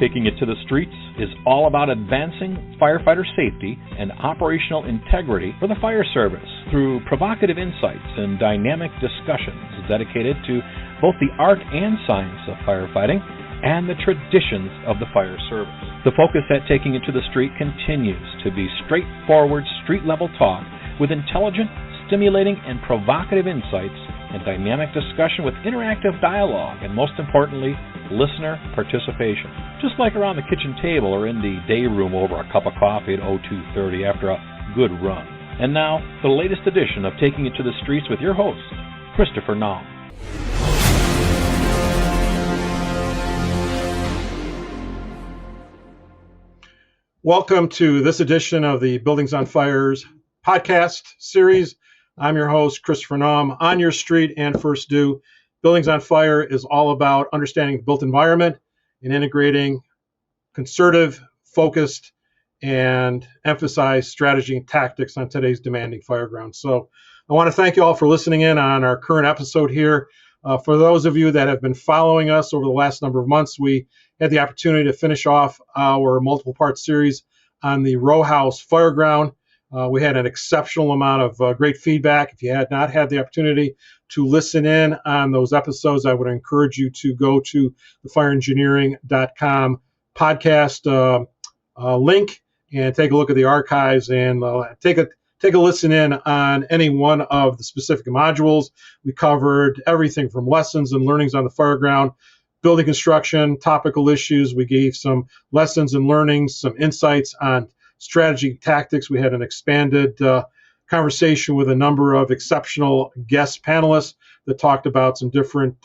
Taking It to the Streets is all about advancing firefighter safety and operational integrity for the fire service through provocative insights and dynamic discussions dedicated to both the art and science of firefighting and the traditions of the fire service. The focus at Taking It to the Street continues to be straightforward, street-level talk with intelligent, stimulating, and provocative insights and dynamic discussion with interactive dialogue and, most importantly, listener participation. Just like around the kitchen table or in the day room over a cup of coffee at 02:30 after a good run. And now, the latest edition of Taking It to the Streets with your host, Christopher Naum. Welcome to this edition of the Buildings on Fire's podcast series. I'm your host, Christopher Naum, on your street and first due. Buildings on Fire is all about understanding the built environment and integrating concerted, focused, and emphasized strategy and tactics on today's demanding fireground. So I want to thank you all for listening in on our current episode here. For those of you that have been following us over the last number of months, we had the opportunity to finish off our multiple part series on the row house fireground. We had an exceptional amount of great feedback. If you had not had the opportunity to listen in on those episodes, I would encourage you to go to the fireengineering.com podcast link and take a look at the archives and take a listen in on any one of the specific modules. We covered everything from lessons and learnings on the fireground, building construction, topical issues. We gave some lessons and learnings, some insights on strategy tactics. We had an expanded conversation with a number of exceptional guest panelists that talked about some different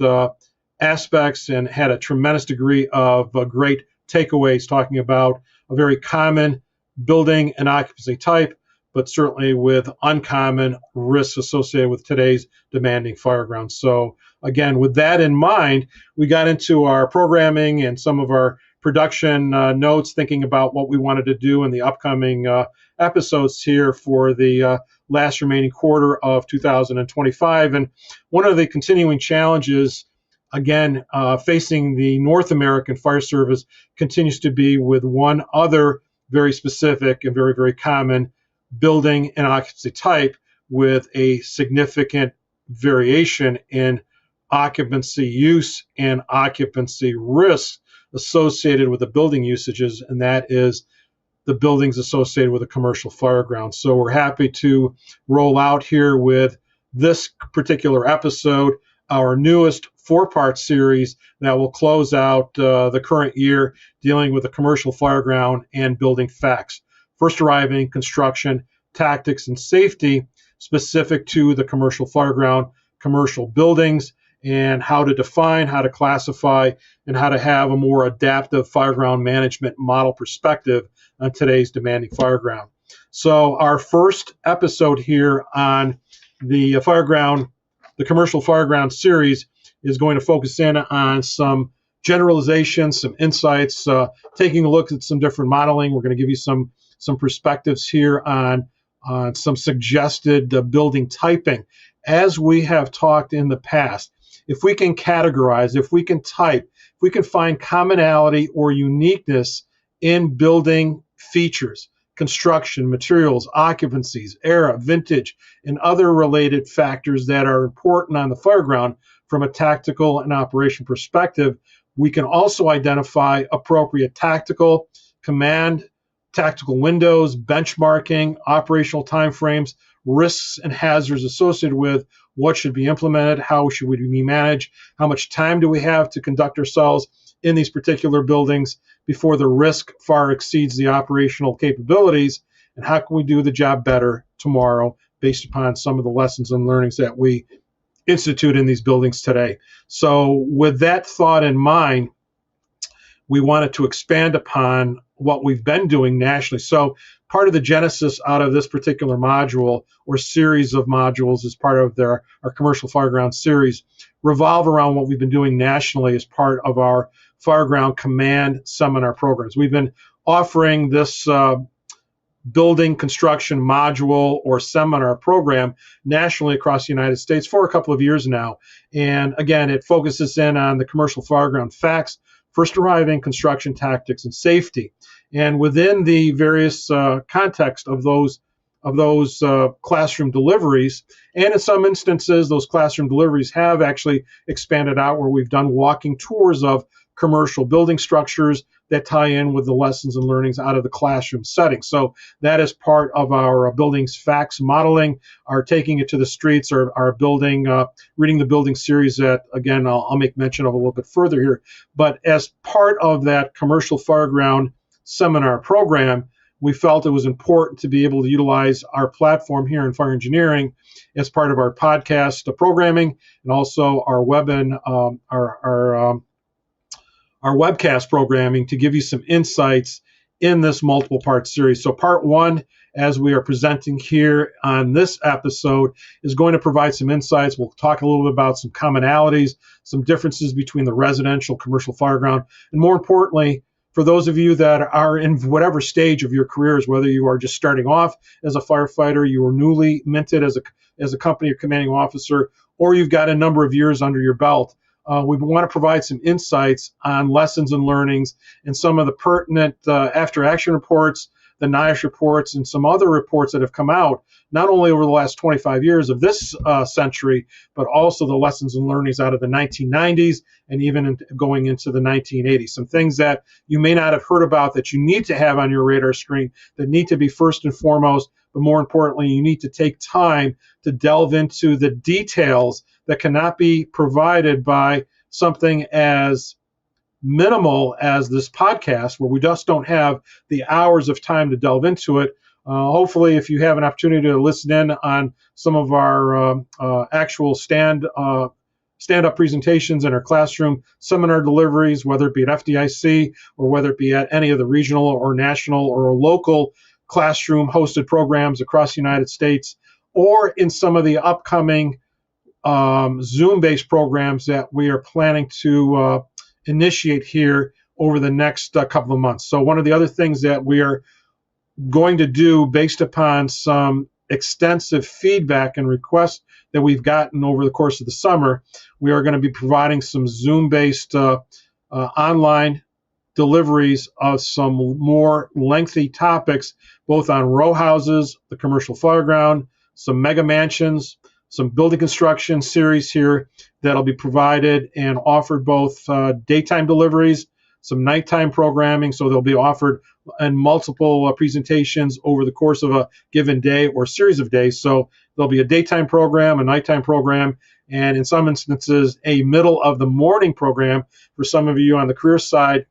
aspects and had a tremendous degree of great takeaways, talking about a very common building and occupancy type, but certainly with uncommon risks associated with today's demanding fireground. So again, with that in mind, we got into our programming and some of our production notes, thinking about what we wanted to do in the upcoming episodes here for the last remaining quarter of 2025. And one of the continuing challenges, again, facing the North American fire service continues to be with one other very specific and very, very common building and occupancy type with a significant variation in occupancy use and occupancy risks associated with the building usages, and that is the buildings associated with a commercial fireground. So we're happy to roll out here with this particular episode, our newest four-part series that will close out the current year dealing with the commercial fireground and building facts. First arriving, construction, tactics, and safety specific to the commercial fireground, commercial buildings, and how to define, how to classify, and how to have a more adaptive fireground management model perspective on today's demanding fireground. So our first episode here on the fireground, the commercial fireground series, is going to focus in on some generalizations, some insights, taking a look at some different modeling. We're going to give you some perspectives here on some suggested building typing. As we have talked in the past, if we can categorize, if we can type, if we can find commonality or uniqueness in building features, construction, materials, occupancies, era, vintage, and other related factors that are important on the fireground from a tactical and operation perspective, we can also identify appropriate tactical, command, tactical windows, benchmarking, operational timeframes, risks and hazards associated with what should be implemented, how should we be managed, how much time do we have to conduct ourselves in these particular buildings before the risk far exceeds the operational capabilities, and how can we do the job better tomorrow based upon some of the lessons and learnings that we institute in these buildings today. So with that thought in mind, we wanted to expand upon what we've been doing nationally. So part of the genesis out of this particular module or series of modules as part of our commercial fireground series revolve around what we've been doing nationally as part of our fireground command seminar programs. We've been offering this building construction module or seminar program nationally across the United States for a couple of years now. And again, it focuses in on the commercial fireground facts, first arriving, construction tactics, and safety. And within the various context of those classroom deliveries, and in some instances, those classroom deliveries have actually expanded out where we've done walking tours of commercial building structures that tie in with the lessons and learnings out of the classroom setting. So that is part of our buildings facts modeling, our taking it to the streets, our building, reading the building series that, again, I'll make mention of a little bit further here. But as part of that Commercial Fireground seminar program, we felt it was important to be able to utilize our platform here in fire engineering as part of our podcast programming, and also our web and our webcast programming to give you some insights in this multiple part series. So part one, as we are presenting here on this episode, is going to provide some insights. We'll talk a little bit about some commonalities, some differences between the residential, commercial fireground, and more importantly, for those of you that are in whatever stage of your careers, whether you are just starting off as a firefighter, you are newly minted as a company or commanding officer, or you've got a number of years under your belt, we want to provide some insights on lessons and learnings and some of the pertinent after-action reports, the NIOSH reports, and some other reports that have come out, not only over the last 25 years of this century, but also the lessons and learnings out of the 1990s and even going into the 1980s. Some things that you may not have heard about that you need to have on your radar screen that need to be first and foremost, but more importantly, you need to take time to delve into the details that cannot be provided by something as minimal as this podcast, where we just don't have the hours of time to delve into it. Hopefully, if you have an opportunity to listen in on some of our actual stand-up presentations in our classroom seminar deliveries, whether it be at FDIC or whether it be at any of the regional or national or local classroom hosted programs across the United States, or in some of the upcoming Zoom-based programs that we are planning to initiate here over the next couple of months. So one of the other things that we are going to do based upon some extensive feedback and requests that we've gotten over the course of the summer, we are going to be providing some Zoom-based online deliveries of some more lengthy topics, both on row houses, the commercial fireground, some mega mansions, some building construction series here that'll be provided and offered both daytime deliveries, some nighttime programming, so they'll be offered in multiple presentations over the course of a given day or series of days. So there'll be a daytime program, a nighttime program, and in some instances, a middle of the morning program for some of you on the career side,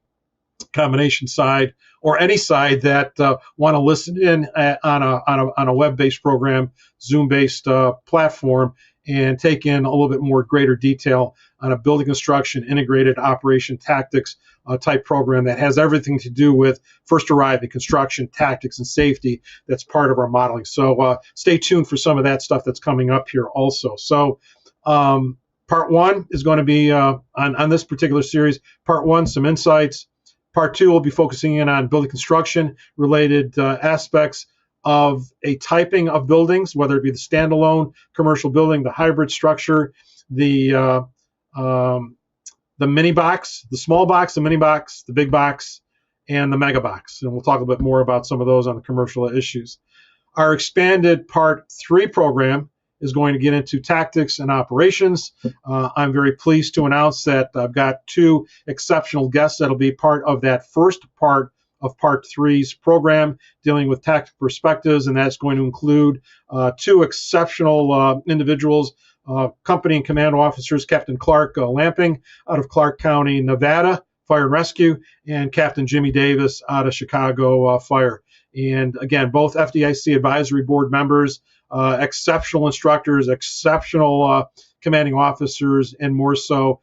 combination side, or any side that want to listen in on a web-based program, Zoom-based platform, and take in a little bit more greater detail on a building construction integrated operation tactics type program that has everything to do with first arriving, construction, tactics, and safety. That's part of our modeling. So stay tuned for some of that stuff that's coming up here also. So part one is going to be on this particular series. Part one, some insights. Part two will be focusing in on building construction related aspects of a typing of buildings, whether it be the standalone commercial building, the hybrid structure, the mini box, the small box, the mini box, the big box, and the mega box. And we'll talk a bit more about some of those on the commercial issues. Our expanded part three program is going to get into tactics and operations. I'm very pleased to announce that I've got two exceptional guests that'll be part of that first part of part three's program dealing with tactical perspectives, and that's going to include two exceptional individuals, company and command officers, Captain Clark Lamping out of Clark County, Nevada, Fire and Rescue, and Captain Jimmy Davis out of Chicago Fire. And again, both FDIC advisory board members, exceptional instructors, exceptional commanding officers, and more so,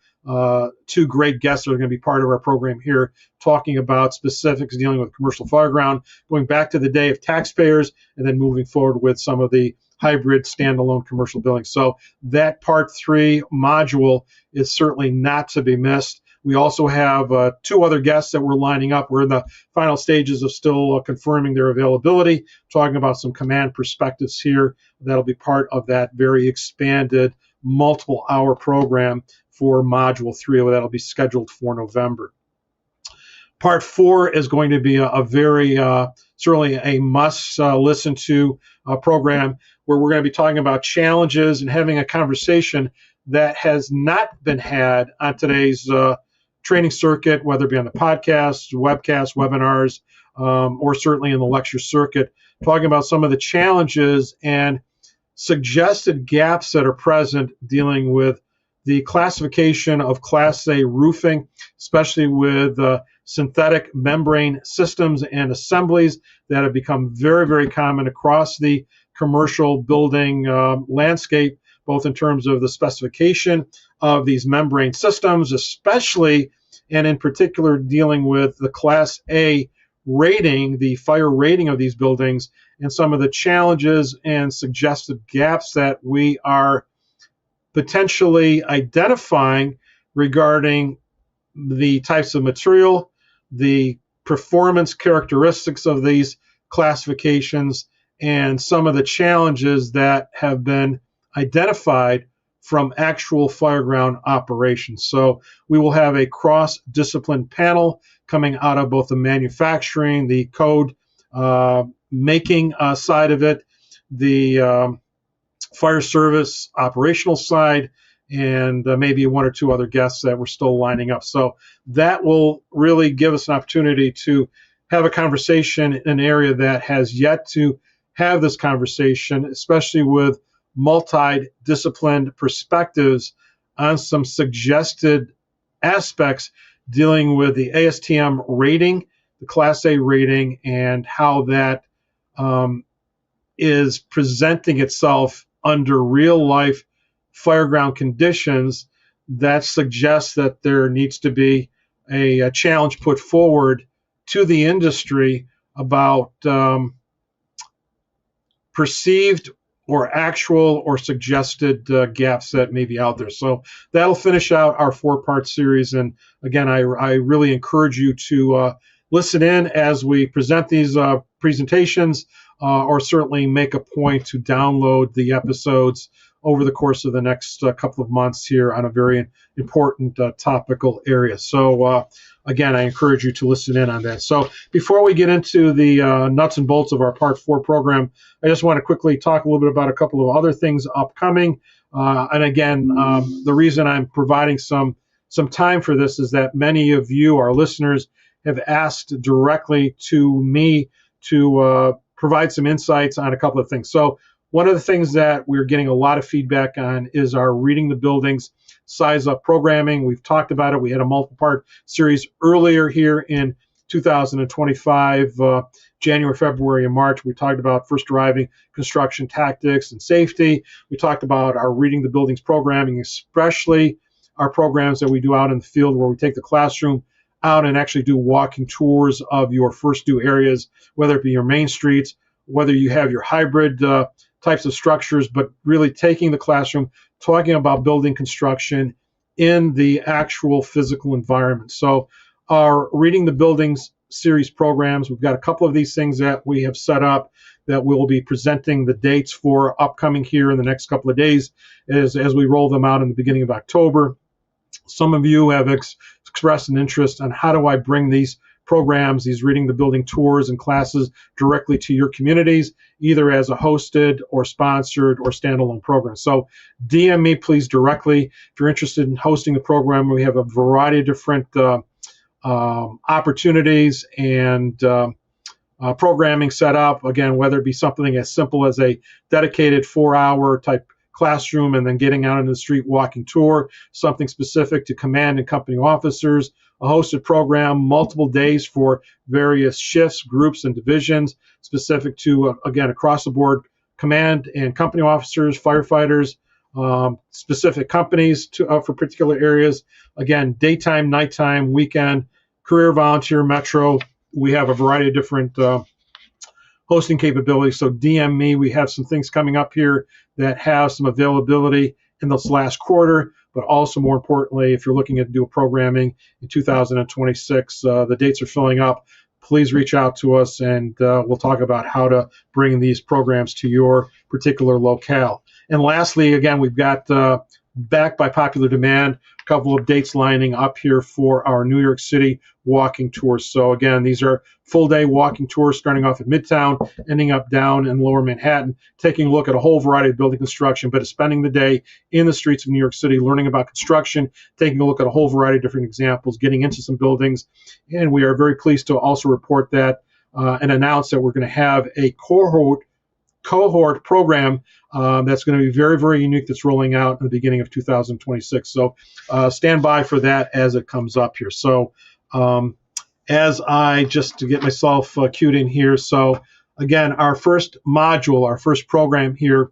two great guests that are going to be part of our program here, talking about specifics dealing with commercial fireground, going back to the day of taxpayers, and then moving forward with some of the hybrid standalone commercial buildings. So that part three module is certainly not to be missed. We also have two other guests that we're lining up. We're in the final stages of still confirming their availability, talking about some command perspectives here. That'll be part of that very expanded multiple hour program for module three that'll be scheduled for November. Part 4 is going to be a very, certainly a must listen to program where we're going to be talking about challenges and having a conversation that has not been had on today's training circuit, whether it be on the podcast, webcasts, webinars, or certainly in the lecture circuit, talking about some of the challenges and suggested gaps that are present dealing with the classification of Class A roofing, especially with synthetic membrane systems and assemblies that have become very, very common across the commercial building landscape, both in terms of the specification of these membrane systems, especially and in particular dealing with the Class A rating, the fire rating of these buildings, and some of the challenges and suggested gaps that we are potentially identifying regarding the types of material, the performance characteristics of these classifications, and some of the challenges that have been identified from actual fireground operations. So we will have a cross-discipline panel coming out of both the manufacturing, the code making side of it, the fire service operational side, and maybe one or two other guests that we're still lining up. So that will really give us an opportunity to have a conversation in an area that has yet to have this conversation, especially with multi-disciplined perspectives on some suggested aspects dealing with the ASTM rating, the Class A rating, and how that is presenting itself under real-life fireground conditions that suggests that there needs to be a challenge put forward to the industry about perceived or actual or suggested gaps that may be out there. So that'll finish out our 4-part series. And again, I really encourage you to listen in as we present these presentations, or certainly make a point to download the episodes over the course of the next couple of months here on a very important topical area. So again, I encourage you to listen in on that. So before we get into the nuts and bolts of our Part 4 program, I just want to quickly talk a little bit about a couple of other things upcoming. And again, the reason I'm providing some time for this is that many of you, our listeners, have asked directly to me to provide some insights on a couple of things. So one of the things that we're getting a lot of feedback on is our Reading the Buildings Size Up programming. We've talked about it. We had a multiple-part series earlier here in 2025, January, February, and March. We talked about first arriving construction tactics and safety. We talked about our Reading the Buildings programming, especially our programs that we do out in the field where we take the classroom out and actually do walking tours of your first due areas, whether it be your main streets, whether you have your hybrid types of structures, but really taking the classroom, talking about building construction in the actual physical environment. So our Reading the Buildings series programs, we've got a couple of these things that we have set up that we'll be presenting the dates for upcoming here in the next couple of days as we roll them out in the beginning of October. Some of you have expressed an interest on how do I bring these programs, these Reading the Building tours and classes directly to your communities, either as a hosted or sponsored or standalone program. So DM me, please, directly. If you're interested in hosting the program, we have a variety of different opportunities and programming set up. Again, whether it be something as simple as a dedicated 4-hour type classroom and then getting out into the street walking tour, something specific to command and company officers, a hosted program, multiple days for various shifts, groups, and divisions, specific to, again, across the board, command and company officers, firefighters, specific companies for particular areas. Again, daytime, nighttime, weekend, career, volunteer, metro. We have a variety of different hosting capabilities. So DM me. We have some things coming up here that have some availability in this last quarter, but also more importantly, if you're looking at do a programming in 2026, the dates are filling up. Please reach out to us and we'll talk about how to bring these programs to your particular locale. And lastly, again, we've got backed by popular demand. A couple of dates lining up here for our New York City walking tours. So again, these are full-day walking tours starting off at Midtown, ending up down in Lower Manhattan, taking a look at a whole variety of building construction, but spending the day in the streets of New York City, learning about construction, taking a look at a whole variety of different examples, getting into some buildings. And we are very pleased to also report that and announce that we're going to have a cohort program that's going to be very, very unique that's rolling out in the beginning of 2026. So stand by for that as it comes up here. So as I just to get myself cued in here. So again, our first module, our first program here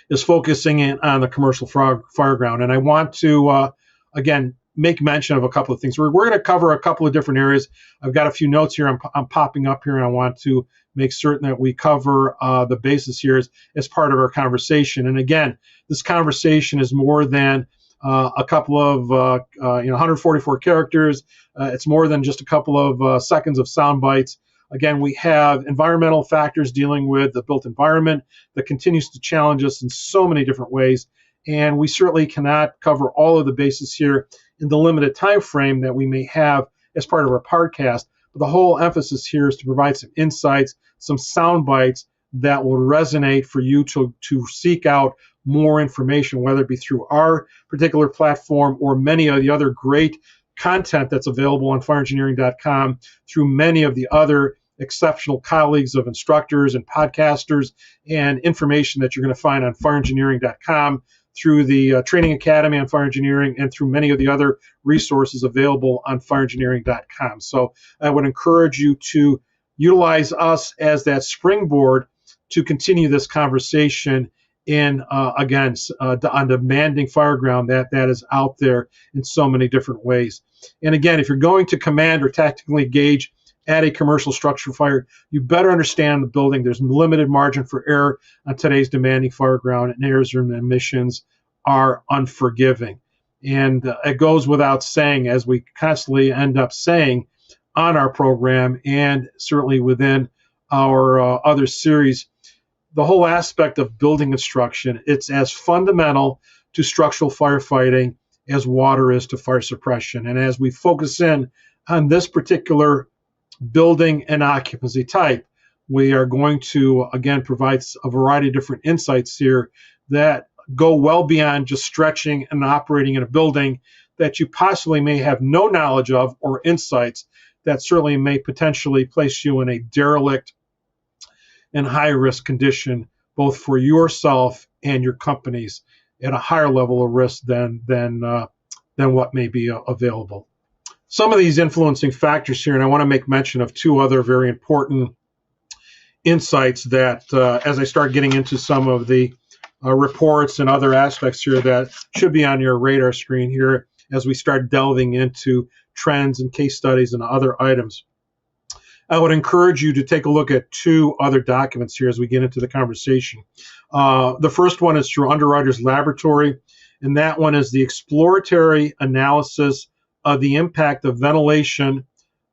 is focusing in on the commercial fireground. And I want to, again, make mention of a couple of things. We're going to cover a couple of different areas. I've got a few notes here I'm popping up here, and I want to make certain that we cover the basis here as part of our conversation. And again, this conversation is more than a couple of 144 characters. It's more than just a couple of seconds of sound bites. Again, we have environmental factors dealing with the built environment that continues to challenge us in so many different ways. And we certainly cannot cover all of the bases here in the limited time frame that we may have as part of our podcast. But the whole emphasis here is to provide some insights, some sound bites that will resonate for you to seek out more information, whether it be through our particular platform or many of the other great content that's available on fireengineering.com, through many of the other exceptional colleagues of instructors and podcasters, and information that you're going to find on fireengineering.com, through the Training Academy on Fire Engineering, and through many of the other resources available on fireengineering.com. So I would encourage you to utilize us as that springboard to continue this conversation in, again, on demanding fireground that is out there in so many different ways. And again, if you're going to command or tactically engage at a commercial structure fire, you better understand the building. There's limited margin for error on today's demanding fireground, and errors and emissions are unforgiving. And it goes without saying, as we constantly end up saying on our program, and certainly within our other series, the whole aspect of building construction, it's as fundamental to structural firefighting as water is to fire suppression. And as we focus in on this particular building and occupancy type, we are going to, again, provide a variety of different insights here that go well beyond just stretching and operating in a building that you possibly may have no knowledge of, or insights that certainly may potentially place you in a derelict and high-risk condition, both for yourself and your companies, at a higher level of risk than what may be available. Some of these influencing factors here, and I want to make mention of two other very important insights that, as I start getting into some of the reports and other aspects here, that should be on your radar screen here as we start delving into trends and case studies and other items. I would encourage you to take a look at two other documents here as we get into the conversation. The first one is through Underwriters Laboratory, and that one is the exploratory analysis of the impact of ventilation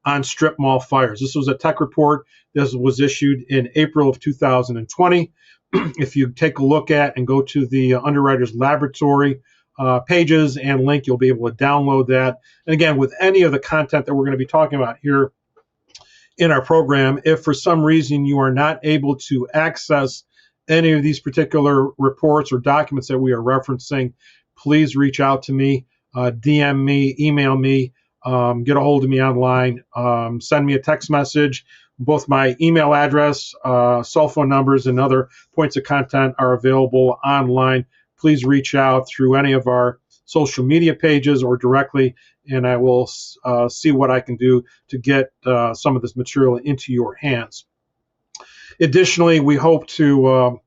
on strip mall fires. This was a tech report that was issued in April of 2020. If you take a look at and go to the Underwriters Laboratory pages and link, you'll be able to download that. And again, with any of the content that we're going to be talking about here in our program, if for some reason you are not able to access any of these particular reports or documents that we are referencing, please reach out to me, DM me, email me, get a hold of me online, send me a text message. Both my email address, cell phone numbers, and other points of contact are available online. Please reach out through any of our social media pages or directly, and I will see what I can do to get some of this material into your hands. Additionally, we hope to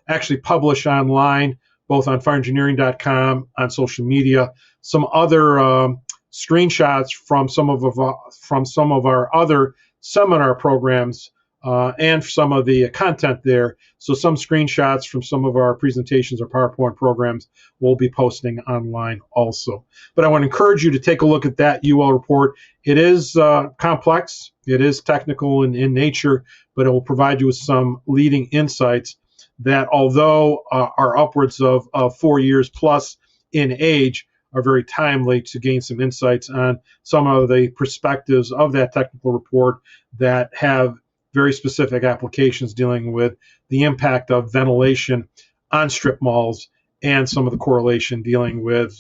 actually publish online, both on fireengineering.com, on social media, some other screenshots from some of our other seminar programs and some of the content there. So some screenshots from some of our presentations or PowerPoint programs we'll be posting online also. But I want to encourage you to take a look at that UL report. It is complex, it is technical in nature, but it will provide you with some leading insights that, although are upwards of 4 years plus in age are very timely to gain some insights on some of the perspectives of that technical report that have very specific applications dealing with the impact of ventilation on strip malls and some of the correlation dealing with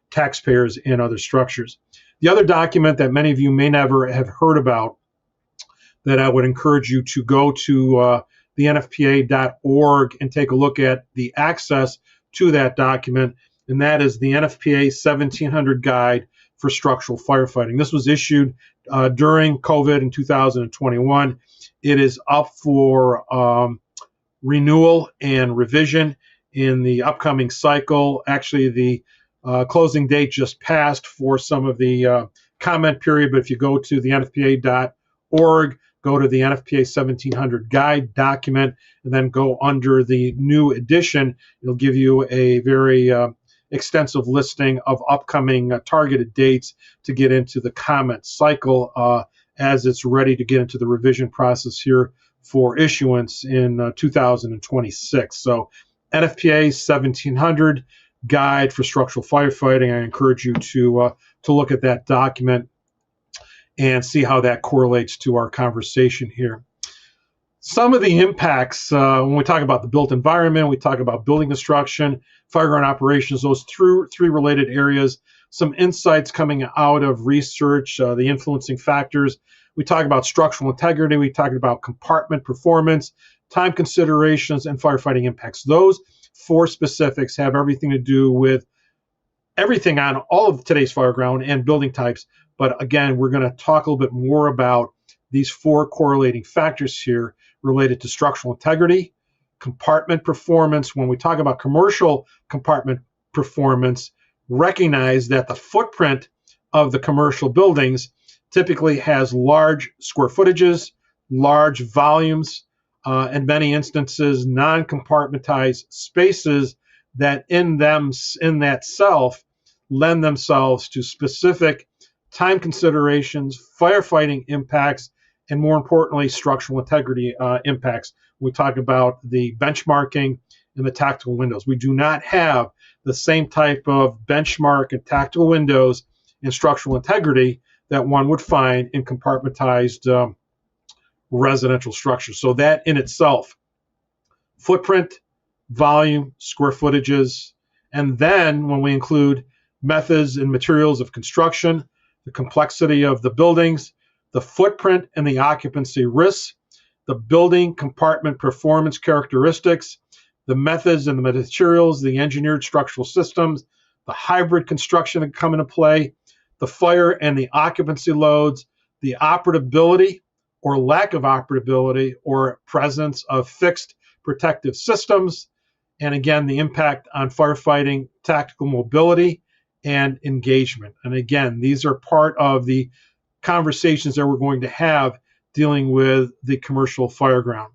taxpayers and other structures. The other document that many of you may never have heard about that I would encourage you to go to the NFPA.org and take a look at the access to that document, and that is the NFPA 1700 Guide for Structural Firefighting. This was issued during COVID in 2021. It is up for renewal and revision in the upcoming cycle. Actually, the closing date just passed for some of the comment period, but if you go to the NFPA.org, go to the NFPA 1700 Guide document, and then go under the new edition, it'll give you a very extensive listing of upcoming targeted dates to get into the comment cycle as it's ready to get into the revision process here for issuance in 2026. So NFPA 1700 Guide for Structural Firefighting. I encourage you to look at that document and see how that correlates to our conversation here. Some of the impacts, when we talk about the built environment, we talk about building construction, fireground operations, those three related areas, some insights coming out of research, the influencing factors. We talk about structural integrity, we talk about compartment performance, time considerations, and firefighting impacts. Those four specifics have everything to do with everything on all of today's fireground and building types. But again, we're going to talk a little bit more about these four correlating factors here related to structural integrity, compartment performance. When we talk about commercial compartment performance, recognize that the footprint of the commercial buildings typically has large square footages, large volumes, in many instances, non-compartmentized spaces that in that self lend themselves to specific time considerations, firefighting impacts, and more importantly, structural integrity impacts. We talk about the benchmarking and the tactical windows. We do not have the same type of benchmark and tactical windows in structural integrity that one would find in compartmentized residential structures. So that in itself, footprint, volume, square footages, and then when we include methods and materials of construction, the complexity of the buildings, the footprint and the occupancy risks, the building compartment performance characteristics, the methods and the materials, the engineered structural systems, the hybrid construction that come into play, the fire and the occupancy loads, the operability or lack of operability or presence of fixed protective systems, and again, the impact on firefighting, tactical mobility, and engagement. And again, these are part of the conversations that we're going to have dealing with the commercial fireground.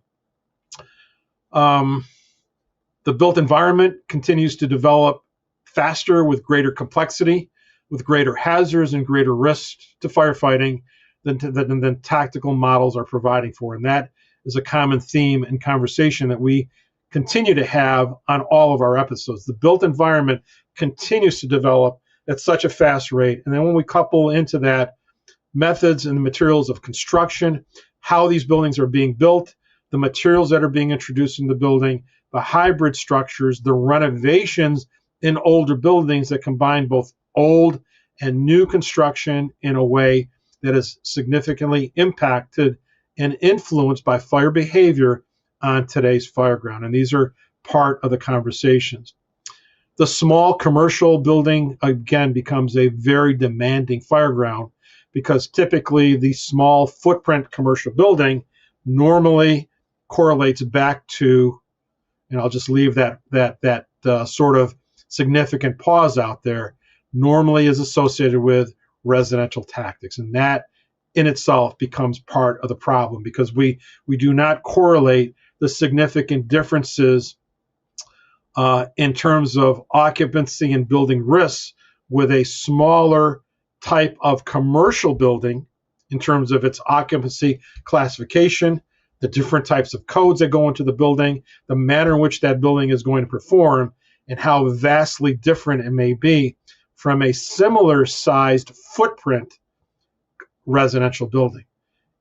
The built environment continues to develop faster with greater complexity, with greater hazards and greater risks to firefighting than tactical models are providing for. And that is a common theme and conversation that we continue to have on all of our episodes. The built environment continues to develop at such a fast rate. And then when we couple into that methods and the materials of construction, how these buildings are being built, the materials that are being introduced in the building, the hybrid structures, the renovations in older buildings that combine both old and new construction in a way that is significantly impacted and influenced by fire behavior on today's fireground. And these are part of the conversations. The small commercial building, again, becomes a very demanding fireground because typically the small footprint commercial building normally correlates back to, and I'll just leave that sort of significant pause out there, normally is associated with residential tactics. And that in itself becomes part of the problem because we do not correlate the significant differences in terms of occupancy and building risks with a smaller type of commercial building in terms of its occupancy classification, the different types of codes that go into the building, the manner in which that building is going to perform, and how vastly different it may be from a similar sized footprint residential building.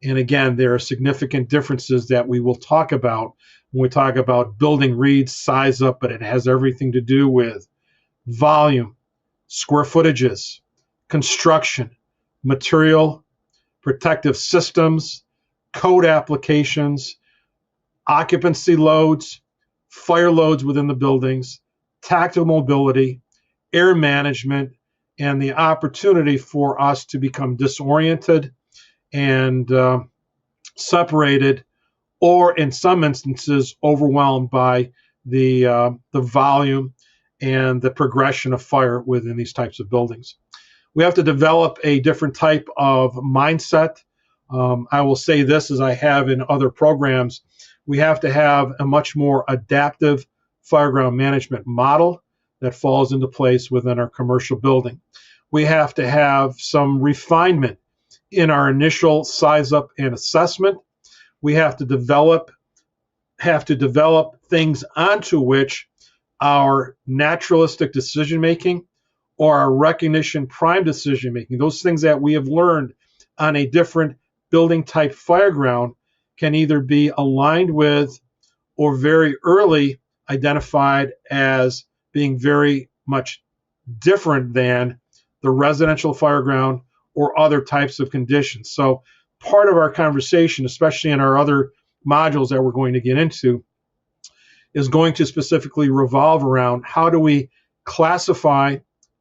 And again, there are significant differences that we will talk about when we talk about building reads, size up, but it has everything to do with volume, square footages, construction, material, protective systems, code applications, occupancy loads, fire loads within the buildings, tactile mobility, air management, and the opportunity for us to become disoriented and separated, or in some instances overwhelmed by the volume and the progression of fire within these types of buildings. We have to develop a different type of mindset. I will say this, as I have in other programs, we have to have a much more adaptive fireground management model that falls into place within our commercial building. We have to have some refinement in our initial size up and assessment. We have to develop things onto which our naturalistic decision making or our recognition prime decision making, those things that we have learned on a different building type fireground, can either be aligned with or very early identified as being very much different than the residential fireground or other types of conditions. So part of our conversation, especially in our other modules that we're going to get into, is going to specifically revolve around how do we classify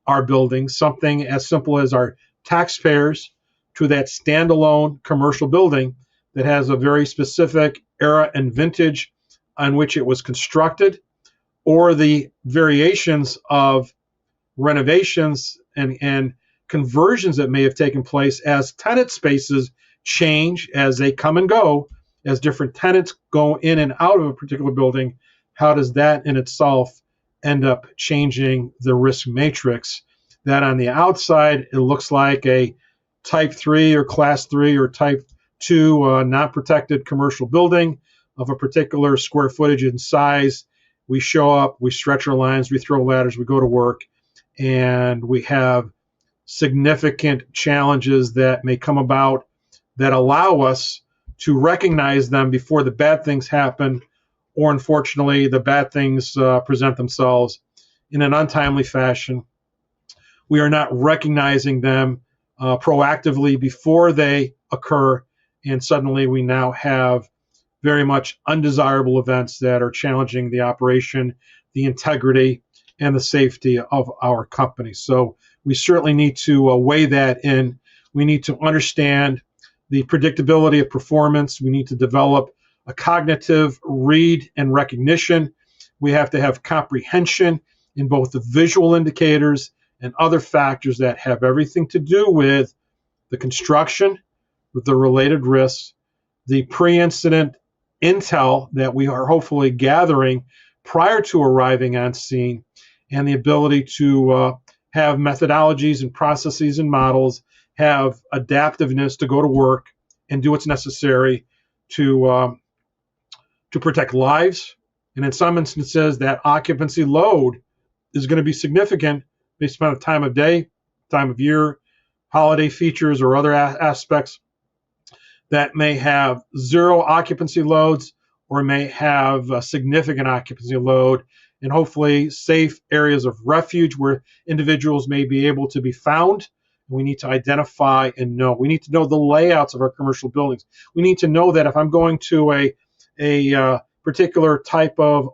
our buildings, something as simple as our taxpayers, to that standalone commercial building that has a very specific era and vintage on which it was constructed, or the variations of renovations and conversions that may have taken place as tenant spaces change, as they come and go, as different tenants go in and out of a particular building. How does that in itself end up changing the risk matrix that on the outside it looks like a type 3 or class 3 or type 2 not protected commercial building of a particular square footage and size? We show up, we stretch our lines, we throw ladders, we go to work, and we have significant challenges that may come about that allow us to recognize them before the bad things happen, or unfortunately the bad things present themselves in an untimely fashion. We are not recognizing them proactively before they occur, and suddenly we now have very much undesirable events that are challenging the operation, the integrity, and the safety of our company. So we certainly need to weigh that in. We need to understand the predictability of performance. We need to develop a cognitive read and recognition. We have to have comprehension in both the visual indicators and other factors that have everything to do with the construction, with the related risks, the pre-incident intel that we are hopefully gathering prior to arriving on scene, and the ability to have methodologies and processes and models, have adaptiveness to go to work and do what's necessary to protect lives. And in some instances, that occupancy load is going to be significant based upon the time of day, time of year, holiday features, or other aspects that may have zero occupancy loads or may have a significant occupancy load, and hopefully safe areas of refuge where individuals may be able to be found. We need to identify and know. We need to know the layouts of our commercial buildings. We need to know that if I'm going to a particular type of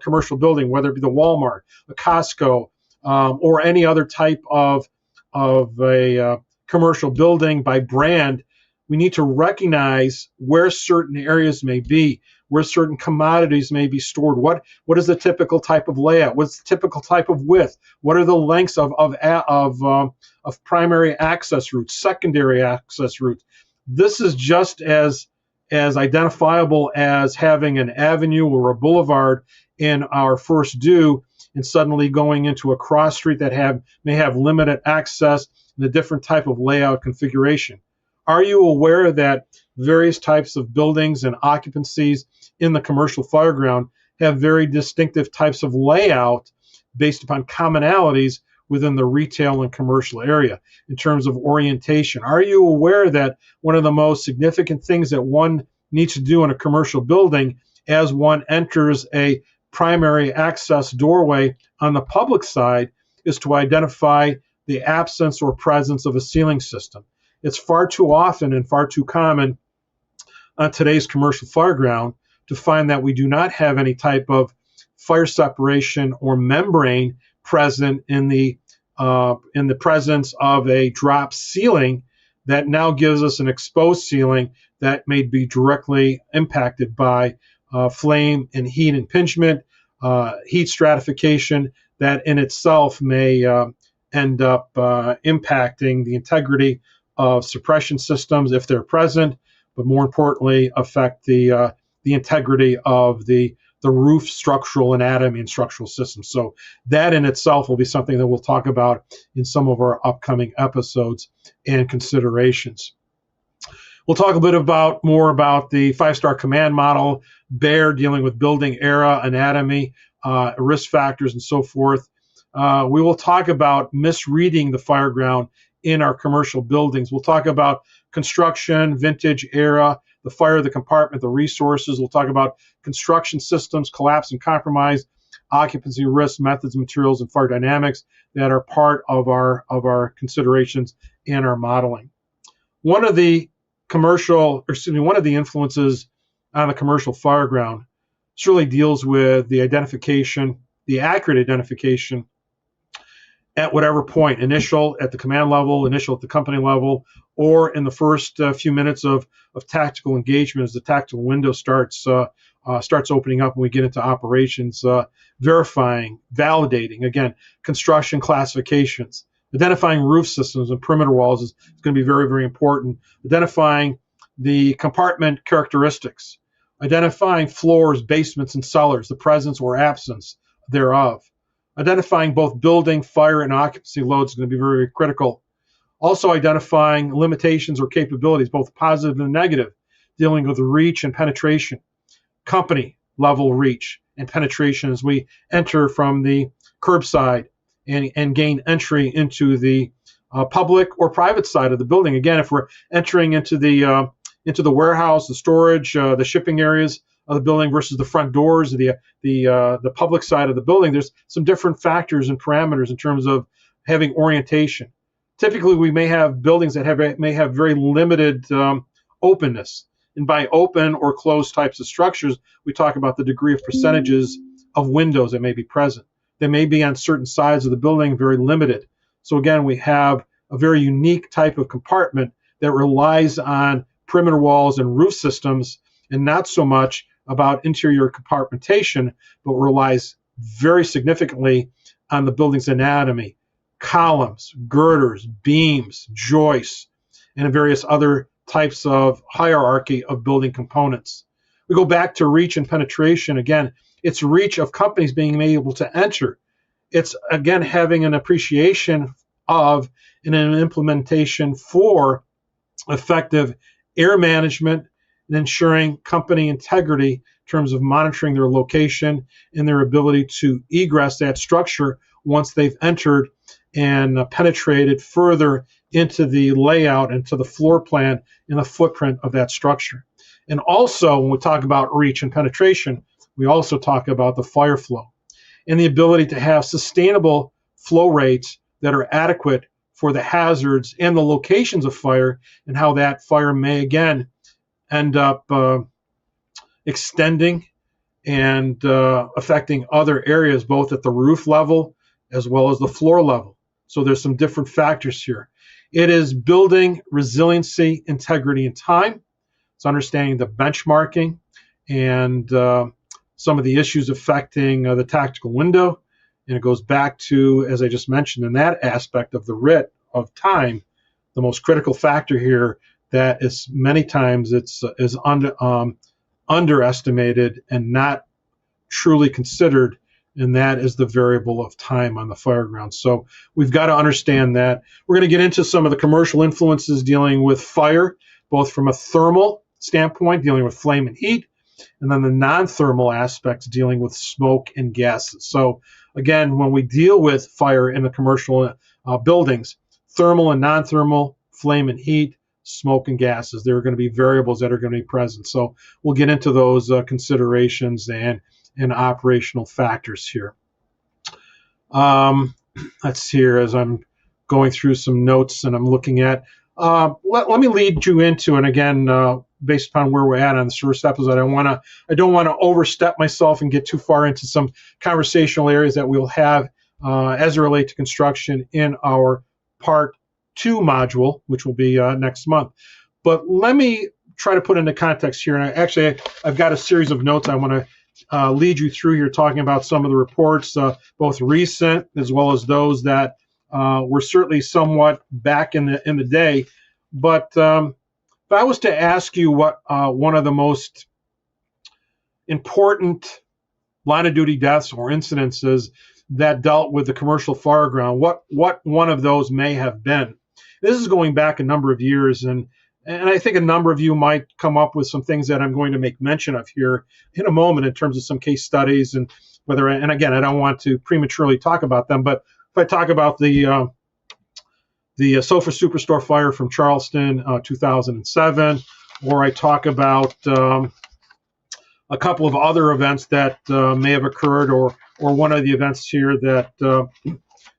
commercial building, whether it be the Walmart, a Costco, or any other type of a commercial building by brand, we need to recognize where certain areas may be, where certain commodities may be stored. What is the typical type of layout? What's the typical type of width? What are the lengths of primary access routes, secondary access routes? This is just as identifiable as having an avenue or a boulevard in our first due and suddenly going into a cross street that may have limited access and a different type of layout configuration. Are you aware that various types of buildings and occupancies in the commercial fireground have very distinctive types of layout based upon commonalities within the retail and commercial area in terms of orientation. Are you aware that one of the most significant things that one needs to do in a commercial building as one enters a primary access doorway on the public side is to identify the absence or presence of a ceiling system? It's far too often and far too common on today's commercial fireground to find that we do not have any type of fire separation or membrane present in the presence of a drop ceiling that now gives us an exposed ceiling that may be directly impacted by flame and heat impingement, heat stratification that in itself may end up impacting the integrity of suppression systems if they're present, but more importantly, affect the integrity of the roof structural anatomy and structural systems. So that in itself will be something that we'll talk about in some of our upcoming episodes and considerations. We'll talk a bit more about the 5-star command model, BEAR, dealing with building era, anatomy, risk factors, and so forth. We will talk about misreading the fireground in our commercial buildings. We'll talk about construction, vintage era, the fire, the compartment, the resources. We'll talk about construction systems, collapse and compromise, occupancy risk, methods, materials, and fire dynamics that are part of our considerations in our modeling. One of the influences on the commercial fireground surely deals with the accurate identification at whatever point, initial at the command level, initial at the company level, or in the first few minutes of tactical engagement as the tactical window starts opening up and we get into operations, verifying, validating, again, construction classifications, identifying roof systems and perimeter walls is going to be very, very important, identifying the compartment characteristics, identifying floors, basements, and cellars, the presence or absence thereof. Identifying both building, fire, and occupancy loads is going to be very, very critical. Also identifying limitations or capabilities, both positive and negative, dealing with reach and penetration, company level reach and penetration as we enter from the curbside and gain entry into the public or private side of the building. Again, if we're entering into the warehouse, the storage, the shipping areas of the building versus the front doors, the public side of the building, there's some different factors and parameters in terms of having orientation. Typically, we may have buildings that may have very limited openness. And by open or closed types of structures, we talk about the degree of percentages of windows that may be present. They may be on certain sides of the building, very limited. So again, we have a very unique type of compartment that relies on perimeter walls and roof systems and not so much about interior compartmentation, but relies very significantly on the building's anatomy, columns, girders, beams, joists, and various other types of hierarchy of building components. We go back to reach and penetration. Again, it's reach of companies being able to enter. It's, again, having an appreciation of and an implementation for effective air management and ensuring company integrity in terms of monitoring their location and their ability to egress that structure once they've entered and penetrated further into the layout and to the floor plan and the footprint of that structure. And also, when we talk about reach and penetration, we also talk about the fire flow and the ability to have sustainable flow rates that are adequate for the hazards and the locations of fire and how that fire may, again, end up extending and affecting other areas, both at the roof level as well as the floor level. So there's some different factors here. It is building resiliency, integrity, and time. It's understanding the benchmarking and some of the issues affecting the tactical window. And it goes back to, as I just mentioned, in that aspect of the RIT of time, the most critical factor here that is many times is underestimated and not truly considered, and that is the variable of time on the fireground. So we've got to understand that. We're going to get into some of the commercial influences dealing with fire, both from a thermal standpoint, dealing with flame and heat, and then the non-thermal aspects dealing with smoke and gases. So again, when we deal with fire in the commercial buildings, thermal and non-thermal, flame and heat, smoke and gases. There are going to be variables that are going to be present. So we'll get into those considerations and operational factors here. Let's see here as I'm going through some notes and I'm looking at. Let me lead you into, and again, based upon where we're at on this first episode, I don't want to overstep myself and get too far into some conversational areas that we'll have as it relates to construction in our Part 2 module, which will be next month. But let me try to put into context here. And I've got a series of notes I want to lead you through here, talking about some of the reports, both recent as well as those that were certainly somewhat back in the day. But if I was to ask you what one of the most important line of duty deaths or incidences that dealt with the commercial fire ground, what one of those may have been. This is going back a number of years, and I think a number of you might come up with some things that I'm going to make mention of here in a moment in terms of some case studies and whether. And again, I don't want to prematurely talk about them, but if I talk about the Sofa Superstore fire from Charleston, 2007, or I talk about a couple of other events that may have occurred, or one of the events here that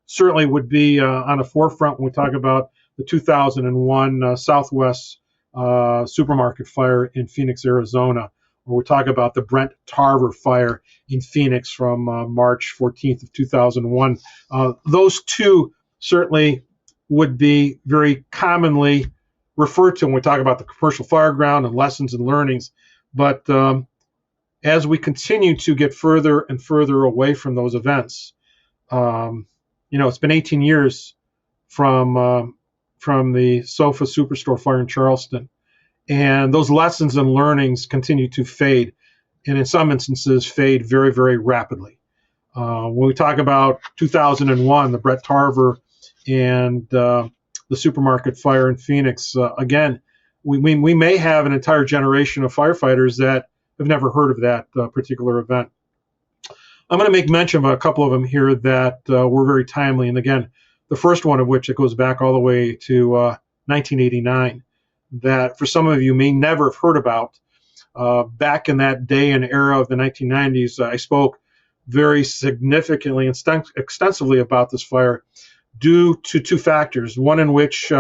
certainly would be on the forefront when we talk about the 2001 Southwest supermarket fire in Phoenix, Arizona, or we talk about the Brent Tarver fire in Phoenix from March 14th of 2001. Those two certainly would be very commonly referred to when we talk about the commercial fire ground and lessons and learnings. But as we continue to get further and further away from those events, it's been 18 years from the Sofa Superstore fire in Charleston, and those lessons and learnings continue to fade, and in some instances fade very, very rapidly. When we talk about 2001, the Brett Tarver and the supermarket fire in Phoenix, again, we may have an entire generation of firefighters that have never heard of that particular event. I'm going to make mention of a couple of them here that were very timely. And again, the first one of which it goes back all the way to 1989, that for some of you may never have heard about. Back in that day and era of the 1990s, I spoke very significantly and extensively about this fire due to two factors, one in which,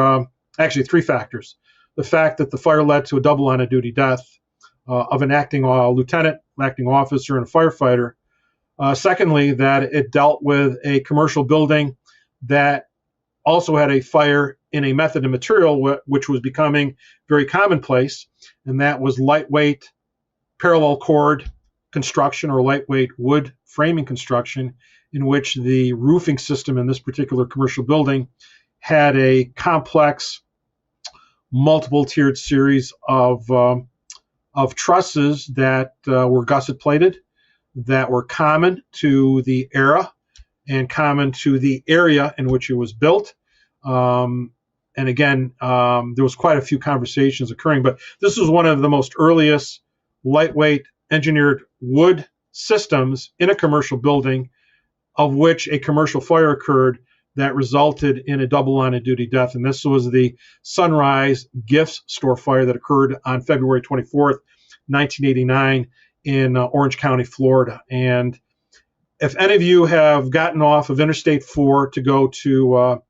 actually three factors. The fact that the fire led to a double line of duty death of an acting lieutenant, acting officer, and a firefighter. Secondly, that it dealt with a commercial building that also had a fire in a method and material which was becoming very commonplace, and that was lightweight parallel cord construction or lightweight wood framing construction, in which the roofing system in this particular commercial building had a complex multiple tiered series of trusses that were gusset plated, that were common to the era and common to the area in which it was built. And again, there was quite a few conversations occurring, but this was one of the most earliest lightweight engineered wood systems in a commercial building, of which a commercial fire occurred that resulted in a double line of duty death. And this was the Sunrise Gifts Store fire that occurred on February 24th, 1989 in Orange County, Florida. And if any of you have gotten off of Interstate 4 to go to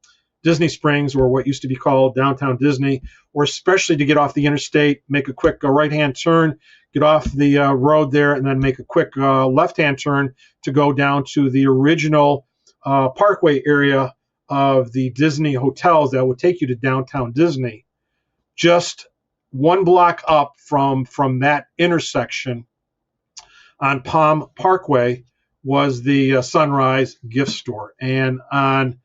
Disney Springs, or what used to be called downtown Disney, or especially to get off the interstate, make a quick right-hand turn, get off the road there, and then make a quick left-hand turn to go down to the original Parkway area of the Disney hotels that would take you to downtown Disney. Just one block up from that intersection on Palm Parkway was the Sunrise Gift Store. And on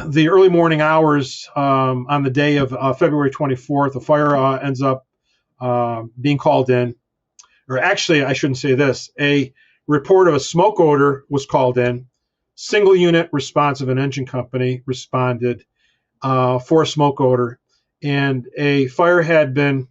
the early morning hours on the day of February 24th, a fire ends up being called in. Or actually, I shouldn't say this. A report of a smoke odor was called in. Single unit response of an engine company responded for a smoke odor. And a fire had been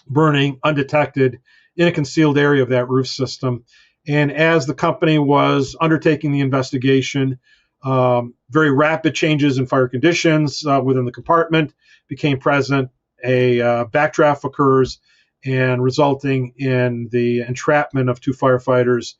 burning undetected in a concealed area of that roof system. And as the company was undertaking the investigation, very rapid changes in fire conditions within the compartment became present. A backdraft occurs, and resulting in the entrapment of 2 firefighters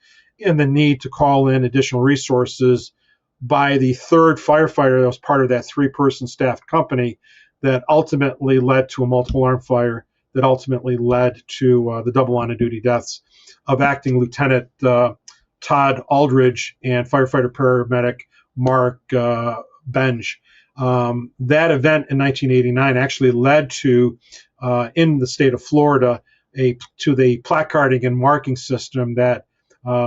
and the need to call in additional resources by the 3rd firefighter that was part of that 3-person staffed company, that ultimately led to a multiple alarm fire that ultimately led to the double line of duty deaths of acting Lieutenant Todd Aldridge and firefighter paramedic Mark Benge. That event in 1989 actually led to, in the state of Florida, to the placarding and marking system that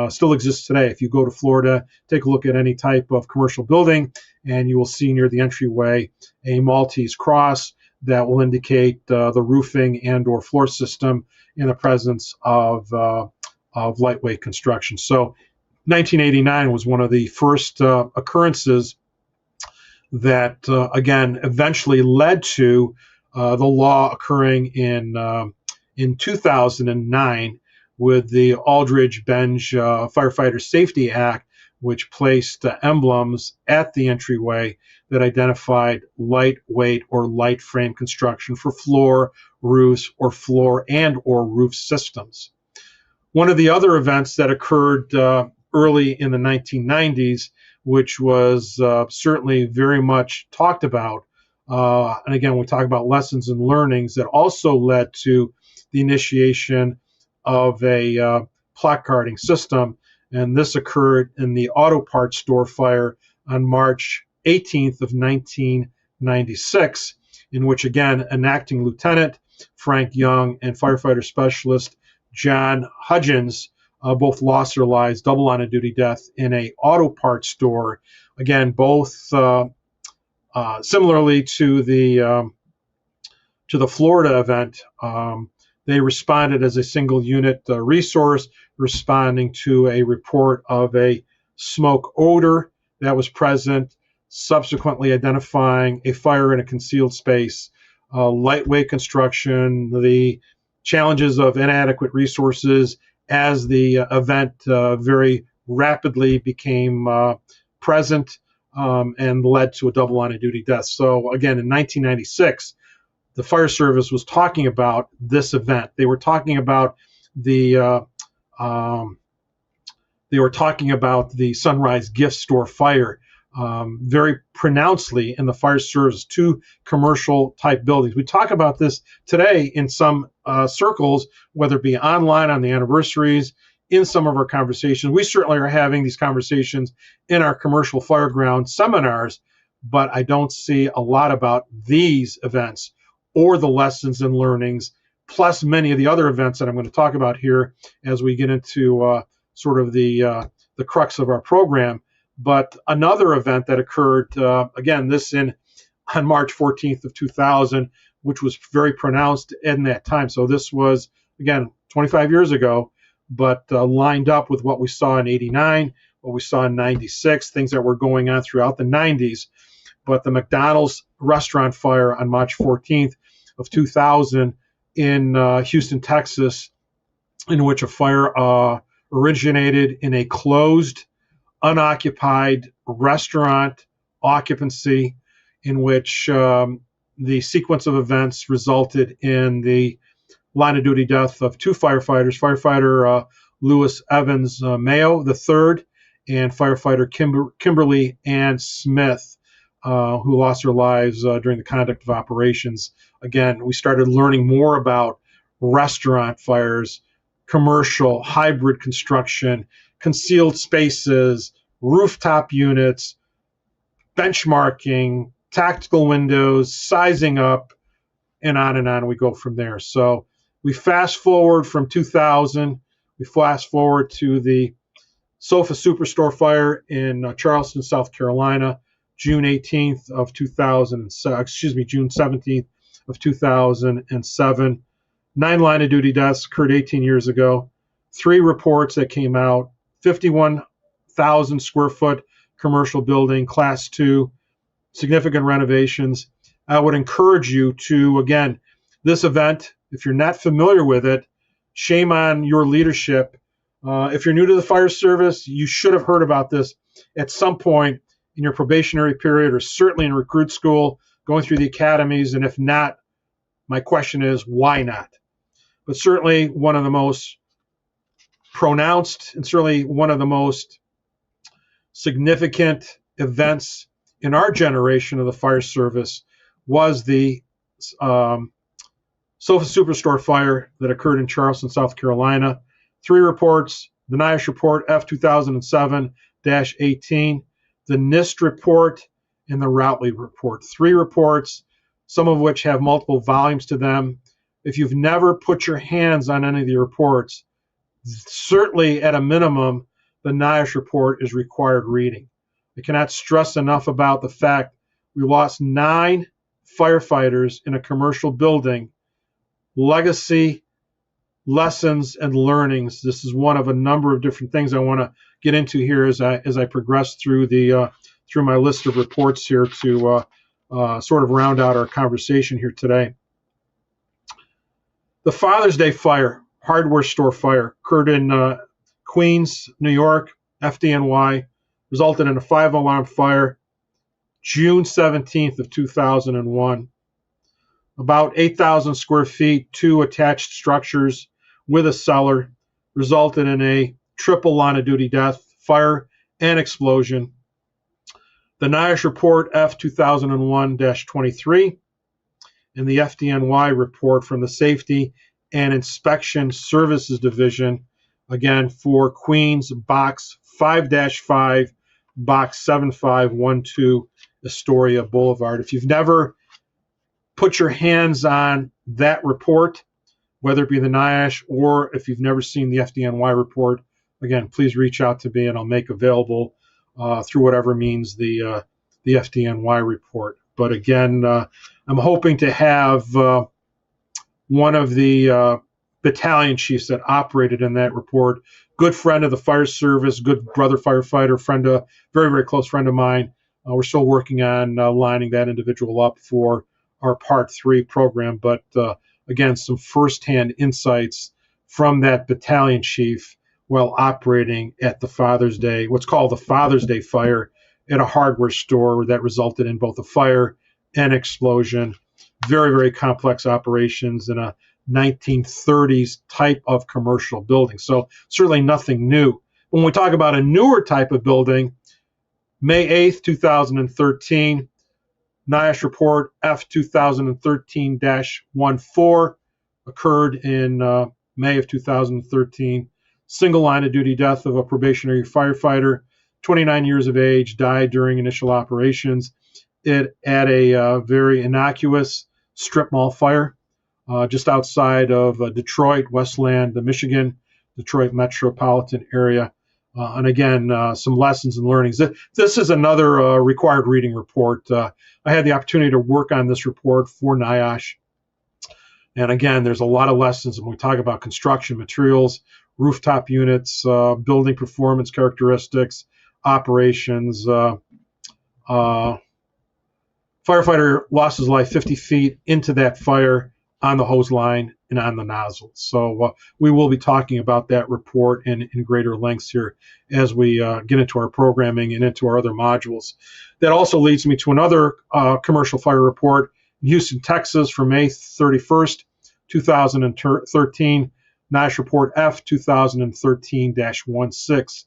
still exists today. If you go to Florida, take a look at any type of commercial building, and you will see near the entryway a Maltese cross that will indicate the roofing and/or floor system in the presence of lightweight construction. So 1989 was one of the first occurrences that, again, eventually led to the law occurring in 2009 with the Aldridge-Benge Firefighter Safety Act, which placed emblems at the entryway that identified lightweight or light frame construction for floor, roofs, or floor and or roof systems. One of the other events that occurred early in the 1990s, which was certainly very much talked about, and again, we talk about lessons and learnings, that also led to the initiation of a placarding system, and this occurred in the auto parts store fire on March 18th of 1996, in which, again, an acting lieutenant, Frank Young, and firefighter specialist John Hudgens both lost their lives, double line of duty death, in a auto parts store. Again, both similarly to the Florida event. They responded as a single unit resource, responding to a report of a smoke odor that was present, subsequently identifying a fire in a concealed space, lightweight construction, the challenges of inadequate resources as the event very rapidly became present and led to a double line of duty death. So again, in 1996, the fire service was talking about this event. They were talking about the Sunrise Gift Store fire very pronouncedly in the fire service, 2 commercial type buildings. We talk about this today in some circles, whether it be online on the anniversaries, in some of our conversations. We certainly are having these conversations in our commercial fireground seminars, but I don't see a lot about these events or the lessons and learnings, plus many of the other events that I'm going to talk about here as we get into sort of the crux of our program. But another event that occurred, again, on March 14th of 2000, which was very pronounced in that time. So this was, again, 25 years ago, but lined up with what we saw in 89, what we saw in 96, things that were going on throughout the 90s. But the McDonald's restaurant fire on March 14th of 2000 in Houston, Texas, in which a fire originated in a closed, unoccupied restaurant occupancy, in which the sequence of events resulted in the line of duty death of 2 firefighters, firefighter Lewis Evans Mayo III and firefighter Kimberly Ann Smith, who lost their lives during the conduct of operations. Again, we started learning more about restaurant fires, commercial, hybrid construction, concealed spaces, rooftop units, benchmarking, tactical windows, sizing up, and on we go from there. So we fast forward from 2000, we fast forward to the Sofa Superstore fire in Charleston, South Carolina, June 17th of 2007. 9 line of duty deaths occurred 18 years ago. 3 reports that came out, 51,000 square foot commercial building, class 2, significant renovations. I would encourage you to, again, this event, if you're not familiar with it, shame on your leadership If you're new to the fire service, you should have heard about this at some point in your probationary period, or certainly in recruit school, going through the academies. And if not, my question is, why not? But certainly one of the most pronounced and certainly one of the most significant events in our generation of the fire service was the Sofa Superstore fire that occurred in Charleston, South Carolina. 3 reports: the NIOSH report F 2007-18, the NIST report, and the Routley report. 3 reports, some of which have multiple volumes to them. If you've never put your hands on any of the reports, certainly at a minimum, the NIOSH report is required reading. I cannot stress enough about the fact we lost 9 firefighters in a commercial building. Legacy, lessons, and learnings. This is one of a number of different things I want to get into here as I progress through through my list of reports here to sort of round out our conversation here today. The Father's Day fire, hardware store fire, occurred in Queens, New York, FDNY, resulted in a 5-alarm fire, June 17th of 2001. About 8,000 square feet, 2 attached structures with a cellar, resulted in a triple line of duty death, fire, and explosion. The NIOSH report F 2001-23 and the FDNY report from the Safety and Inspection Services Division, again for Queens, Box 5-5, Box 7512, Astoria Boulevard. If you've never put your hands on that report, whether it be the NIOSH or if you've never seen the FDNY report, again, please reach out to me and I'll make available through whatever means the FDNY report. But again, I'm hoping to have one of the battalion chiefs that operated in that report, good friend of the fire service, good brother firefighter, very, very close friend of mine. We're still working on lining that individual up for our Part 3 program. But again, some firsthand insights from that battalion chief while operating at the Father's Day, what's called the Father's Day fire at a hardware store that resulted in both a fire and explosion. Very, very complex operations in a 1930s type of commercial building. So certainly nothing new. When we talk about a newer type of building, May 8th, 2013, NIOSH report F 2013-14 occurred in May of 2013. Single line of duty death of a probationary firefighter, 29 years of age, died during initial operations at a very innocuous strip mall fire just outside of Detroit, Westland, Michigan, Detroit metropolitan area. And again, some lessons and learnings. This is another required reading report. I had the opportunity to work on this report for NIOSH. And again, there's a lot of lessons when we talk about construction materials, rooftop units, building performance characteristics, operations. Firefighter lost his life 50 feet into that fire on the hose line and on the nozzle. So we will be talking about that report in greater lengths here as we get into our programming and into our other modules. That also leads me to another commercial fire report in Houston, Texas for May 31st, 2013, NIOSH report F 2013-16.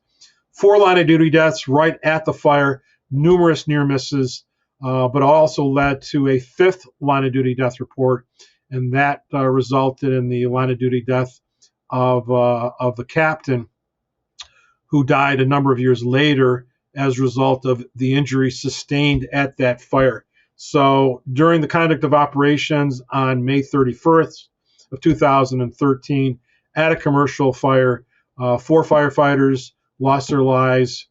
4 line of duty deaths right at the fire, numerous near misses, but also led to a 5th line of duty death report. And that resulted in the line of duty death of the captain, who died a number of years later as a result of the injury sustained at that fire. So during the conduct of operations on May 31st of 2013 at a commercial fire, 4 firefighters lost their lives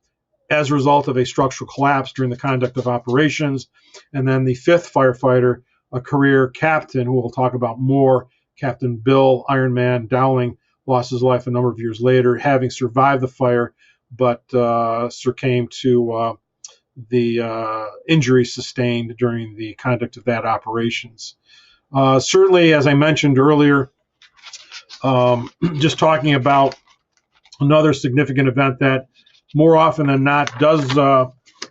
as a result of a structural collapse during the conduct of operations. And then the 5th firefighter, a career captain, who we'll talk about more, Captain Bill Ironman Dowling, lost his life a number of years later, having survived the fire, but succumbed to the injury sustained during the conduct of that operations. Certainly, as I mentioned earlier, just talking about Another significant event that more often than not does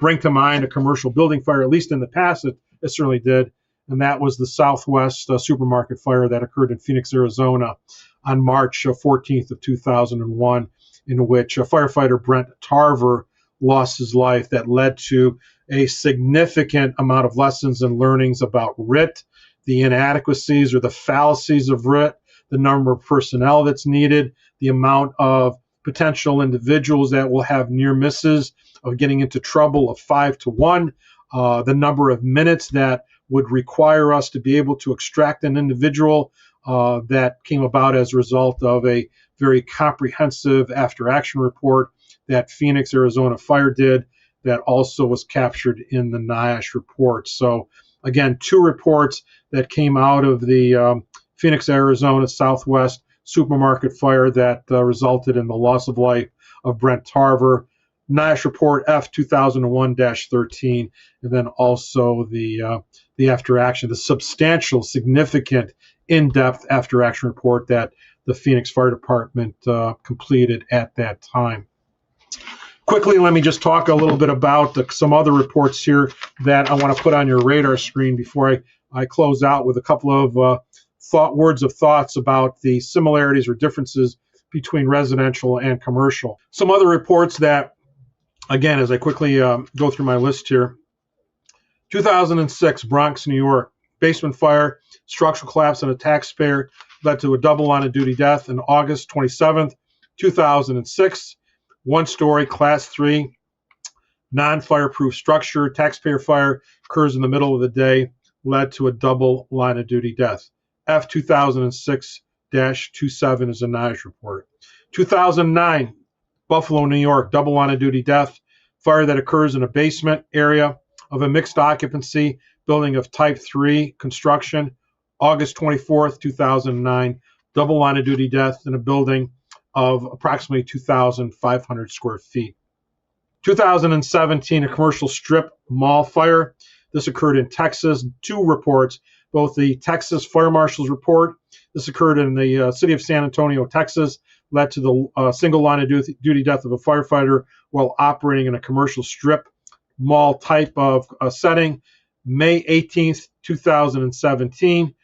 bring to mind a commercial building fire, at least in the past it certainly did, and that was the Southwest supermarket fire that occurred in Phoenix, Arizona on March 14th of 2001, in which firefighter Brent Tarver lost his life. That led to a significant amount of lessons and learnings about RIT, the inadequacies or the fallacies of RIT, the number of personnel that's needed, the amount of potential individuals that will have near misses of getting into trouble of 5 to 1, the number of minutes that would require us to be able to extract an individual that came about as a result of a very comprehensive after-action report that Phoenix, Arizona Fire did that also was captured in the NIOSH report. So again, 2 reports that came out of the Phoenix, Arizona Southwest supermarket fire that resulted in the loss of life of Brent Tarver, NIOSH report F 2001-13, and then also the after action, the substantial, significant, in-depth after action report that the Phoenix Fire Department completed at that time. Quickly, let me just talk a little bit about some other reports here that I want to put on your radar screen before I close out with a couple of words of thoughts about the similarities or differences between residential and commercial. Some other reports that, again, as I quickly go through my list here. 2006, Bronx, New York, basement fire, structural collapse, and a taxpayer led to a double line of duty death on August 27th, 2006. One-story, Class 3, non-fireproof structure, taxpayer fire occurs in the middle of the day, led to a double line of duty death. F 2006-27 is a NIOSH report. 2009, Buffalo, New York, double line of duty death, fire that occurs in a basement area of a mixed occupancy building of type 3 construction. August 24th, 2009, double line of duty death in a building of approximately 2,500 square feet. 2017, a commercial strip mall fire. This occurred in Texas. 2 reports, both the Texas Fire Marshal's report. This occurred in the city of San Antonio, Texas, led to the single line of duty death of a firefighter while operating in a commercial strip mall type of setting. May 18th, 2017.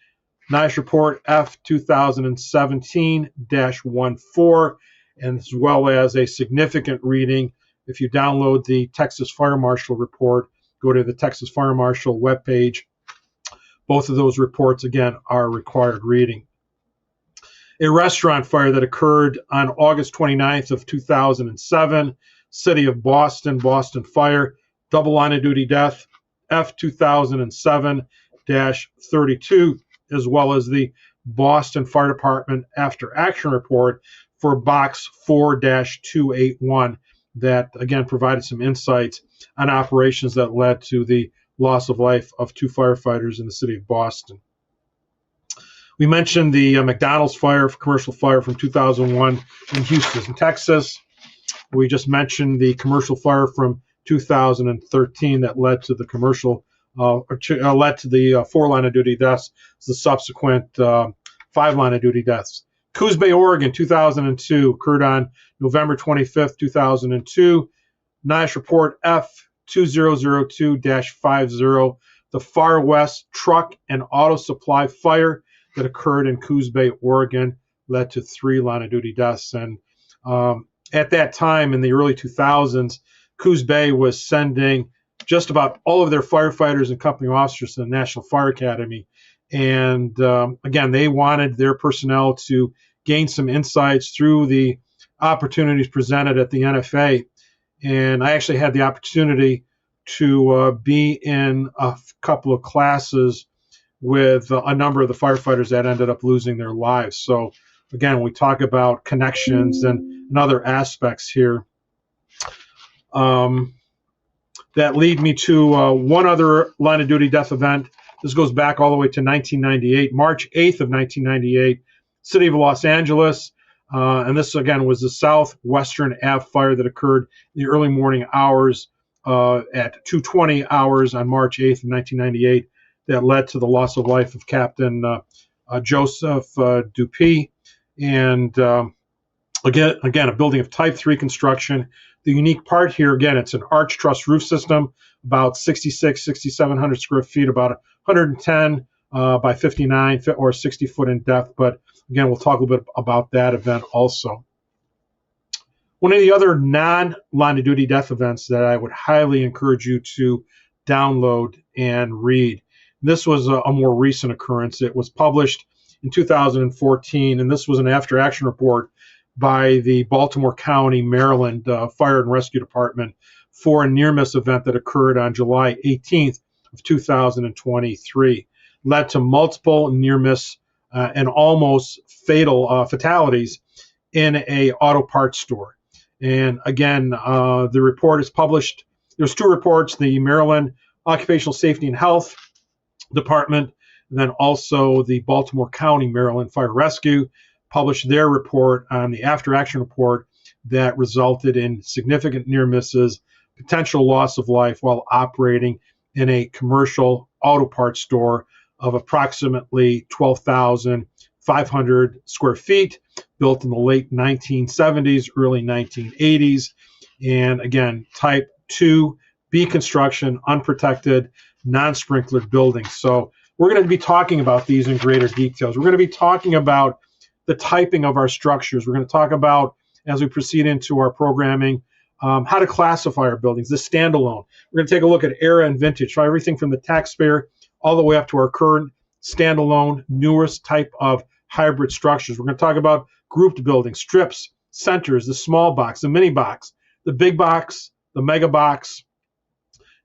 NIOSH report F 2017-14, and as well as a significant reading. If you download the Texas Fire Marshal report, go to the Texas Fire Marshal webpage. Both of those reports, again, are required reading. A restaurant fire that occurred on August 29th of 2007, city of Boston, Boston Fire, double line of duty death, F 2007-32, as well as the Boston Fire Department after action report for box 4-281 that, again, provided some insights on operations that led to the loss of life of 2 firefighters in the city of Boston. We mentioned the McDonald's fire, commercial fire from 2001 in Houston, Texas. We just mentioned the commercial fire from 2013 that led to the commercial led to the 4 line of duty deaths, the subsequent 5 line of duty deaths. Coos Bay, Oregon, 2002, occurred on November 25th, 2002. NIOSH report F 2002-50, the Far West truck and auto supply fire that occurred in Coos Bay, Oregon, led to 3 line of duty deaths. And at that time, in the early 2000s, Coos Bay was sending just about all of their firefighters and company officers to the National Fire Academy. And again, they wanted their personnel to gain some insights through the opportunities presented at the NFA. And I actually had the opportunity to be in a couple of classes with a number of the firefighters that ended up losing their lives. So again, we talk about connections and other aspects here. That lead me to one other line of duty death event. This goes back all the way to 1998, March 8th of 1998, city of Los Angeles. And this, again, was the Southwestern Ave fire that occurred in the early morning hours at 2:20 hours on March 8th of 1998 that led to the loss of life of Captain Joseph Dupuy. And Again, a building of type 3 construction. The unique part here, again, it's an arch truss roof system, about 6,700 square feet, about 110 by 59 or 60 foot in depth. But again, we'll talk a little bit about that event also. One of the other non-line of duty death events that I would highly encourage you to download and read. This was a more recent occurrence. It was published in 2014, and this was an after-action report by the Baltimore County, Maryland Fire and Rescue Department for a near-miss event that occurred on July 18th of 2023. Led to multiple near-miss and almost fatal fatalities in a auto parts store. And again, the report is published. There's two reports, the Maryland Occupational Safety and Health Department, and then also the Baltimore County, Maryland Fire Rescue published their report on the after-action report that resulted in significant near misses, potential loss of life while operating in a commercial auto parts store of approximately 12,500 square feet, built in the late 1970s, early 1980s. And again, type 2B construction, unprotected, non-sprinklered buildings. So we're going to be talking about these in greater details. We're going to be talking about the typing of our structures. We're going to talk about, as we proceed into our programming, how to classify our buildings, the standalone. We're going to take a look at era and vintage, so everything from the taxpayer all the way up to our current standalone, newest type of hybrid structures. We're going to talk about grouped buildings, strips, centers, the small box, the mini box, the big box, the mega box,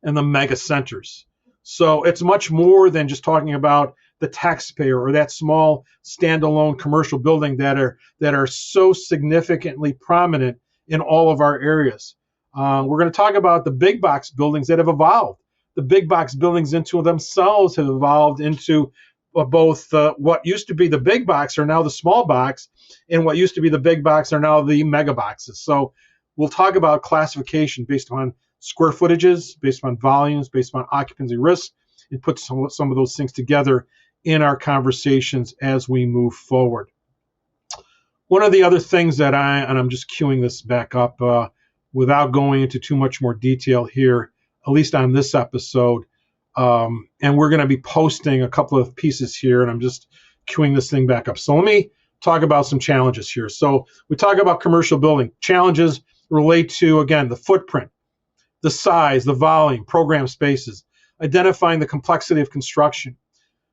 and the mega centers. So it's much more than just talking about the taxpayer or that small standalone commercial building that are so significantly prominent in all of our areas. We're going to talk about the big box buildings that have evolved. The big box buildings into themselves have evolved into both what used to be the big box are now the small box, and what used to be the big box are now the mega boxes. So we'll talk about classification based on square footages, based on volumes, based on occupancy risk, and put some of those things together in our conversations as we move forward. One of the other things that I'm just queuing this back up without going into too much more detail here, at least on this episode, and we're going to be posting a couple of pieces here, and I'm just queuing this thing back up. So let me talk about some challenges here. So we talk about commercial building. Challenges relate to, again, the footprint, the size, the volume, program spaces, identifying the complexity of construction,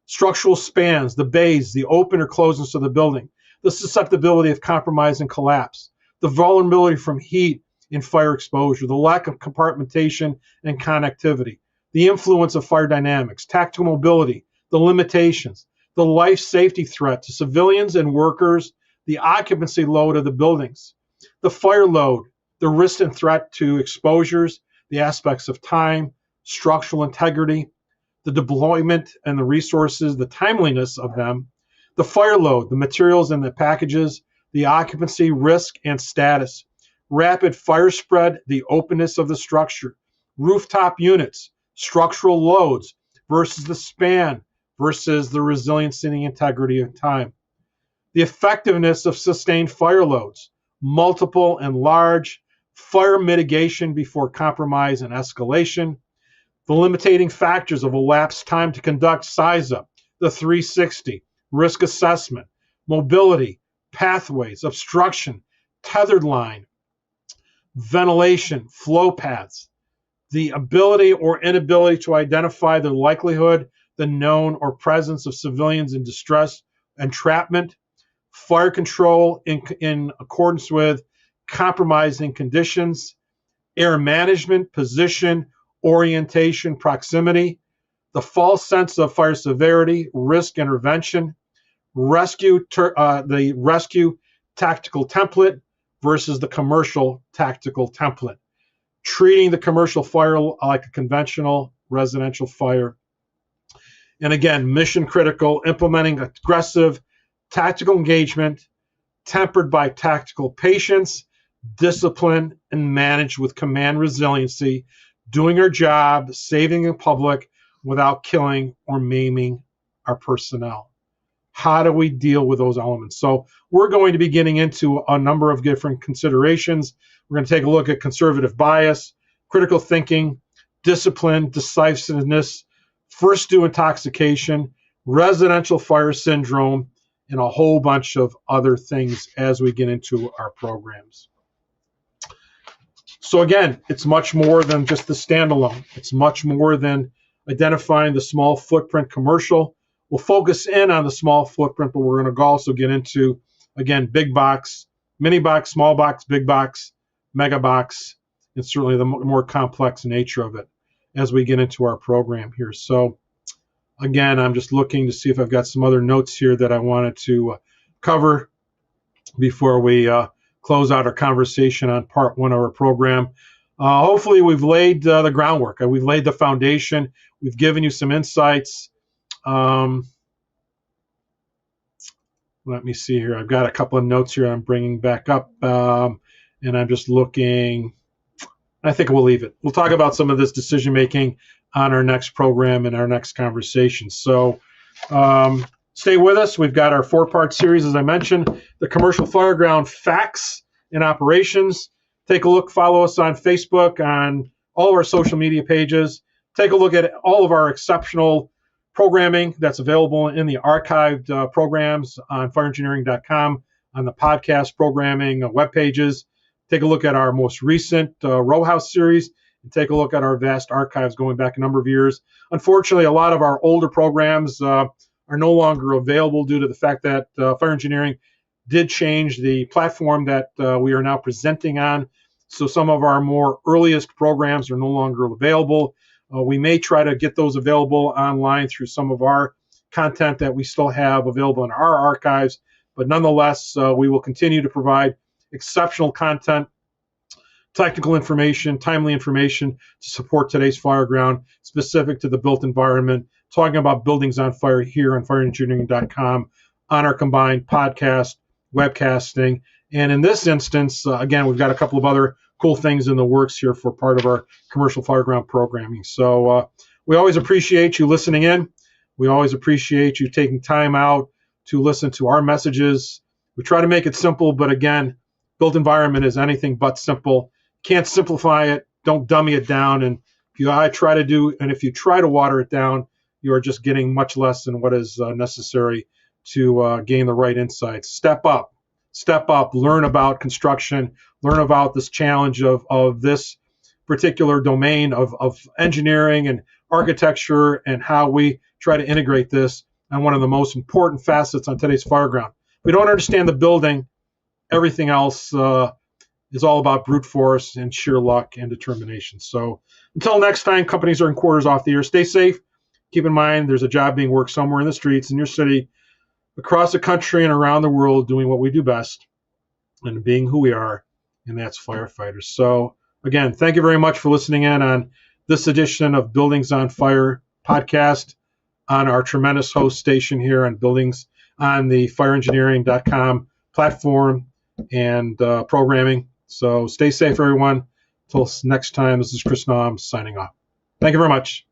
structural spans, the bays, the open or closeness of the building, the susceptibility of compromise and collapse, the vulnerability from heat and fire exposure, the lack of compartmentation and connectivity, the influence of fire dynamics, tactical mobility, the limitations, the life safety threat to civilians and workers, the occupancy load of the buildings, the fire load, the risk and threat to exposures, the aspects of time, structural integrity, the deployment and the resources, the timeliness of them, the fire load, the materials and the packages, the occupancy, risk, and status, rapid fire spread, the openness of the structure, rooftop units, structural loads versus the span versus the resiliency and the integrity of time, the effectiveness of sustained fire loads, multiple and large, fire mitigation before compromise and escalation, the limiting factors of elapsed time to conduct size up, the 360, risk assessment, mobility, pathways, obstruction, tethered line, ventilation, flow paths, the ability or inability to identify the likelihood, the known or presence of civilians in distress, entrapment, fire control in accordance with compromising conditions, air management, position, orientation, proximity, the false sense of fire severity, risk intervention, the rescue tactical template versus the commercial tactical template, treating the commercial fire like a conventional residential fire. And again, mission critical, implementing aggressive tactical engagement, tempered by tactical patience, discipline, and managed with command resiliency, doing our job, saving the public without killing or maiming our personnel. How do we deal with those elements? So we're going to be getting into a number of different considerations. We're going to take a look at conservative bias, critical thinking, discipline, decisiveness, first due intoxication, residential fire syndrome, and a whole bunch of other things as we get into our programs. So again, it's much more than just the standalone. It's much more than identifying the small footprint commercial. We'll focus in on the small footprint, but we're going to also get into, again, big box, mini box, small box, big box, mega box, and certainly the more complex nature of it as we get into our program here. So again, I'm just looking to see if I've got some other notes here that I wanted to cover before we close out our conversation on part one of our program. Hopefully we've laid the groundwork. We've laid the foundation. We've given you some insights. Let me see here. I've got a couple of notes here I'm bringing back up, and I'm just looking. I think we'll leave it. We'll talk about some of this decision-making on our next program and our next conversation. So stay with us. We've got our four-part series, as I mentioned, the Commercial Fireground Facts in Operations. Take a look. Follow us on Facebook, on all of our social media pages. Take a look at all of our exceptional programming that's available in the archived programs on fireengineering.com, on the podcast programming web pages. Take a look at our most recent row house series, and take a look at our vast archives going back a number of years. Unfortunately, a lot of our older programs are no longer available due to the fact that Fire Engineering did change the platform that we are now presenting on. So some of our more earliest programs are no longer available. We may try to get those available online through some of our content that we still have available in our archives, but nonetheless, we will continue to provide exceptional content, technical information, timely information to support today's fireground, specific to the built environment, talking about buildings on fire here on fireengineering.com, on our combined podcast, webcasting, and in this instance, again, we've got a couple of other cool things in the works here for part of our commercial fireground programming. So we always appreciate you listening in. We always appreciate you taking time out to listen to our messages. We try to make it simple, but again, built environment is anything but simple. Can't simplify it. Don't dummy it down. And if you try to water it down, you are just getting much less than what is necessary to gain the right insights. Step up, learn about construction, learn about this challenge of this particular domain of engineering and architecture, and how we try to integrate this on one of the most important facets on today's fireground. If we don't understand the building, everything else is all about brute force and sheer luck and determination. So until next time, companies are in quarters off the air. Stay safe. Keep in mind there's a job being worked somewhere in the streets in your city, across the country and around the world, doing what we do best and being who we are, and that's firefighters. So again, thank you very much for listening in on this edition of Buildings on Fire podcast on our tremendous host station here on Buildings on the fireengineering.com platform and programming. So stay safe, everyone. Until next time, this is Chris Naum signing off. Thank you very much.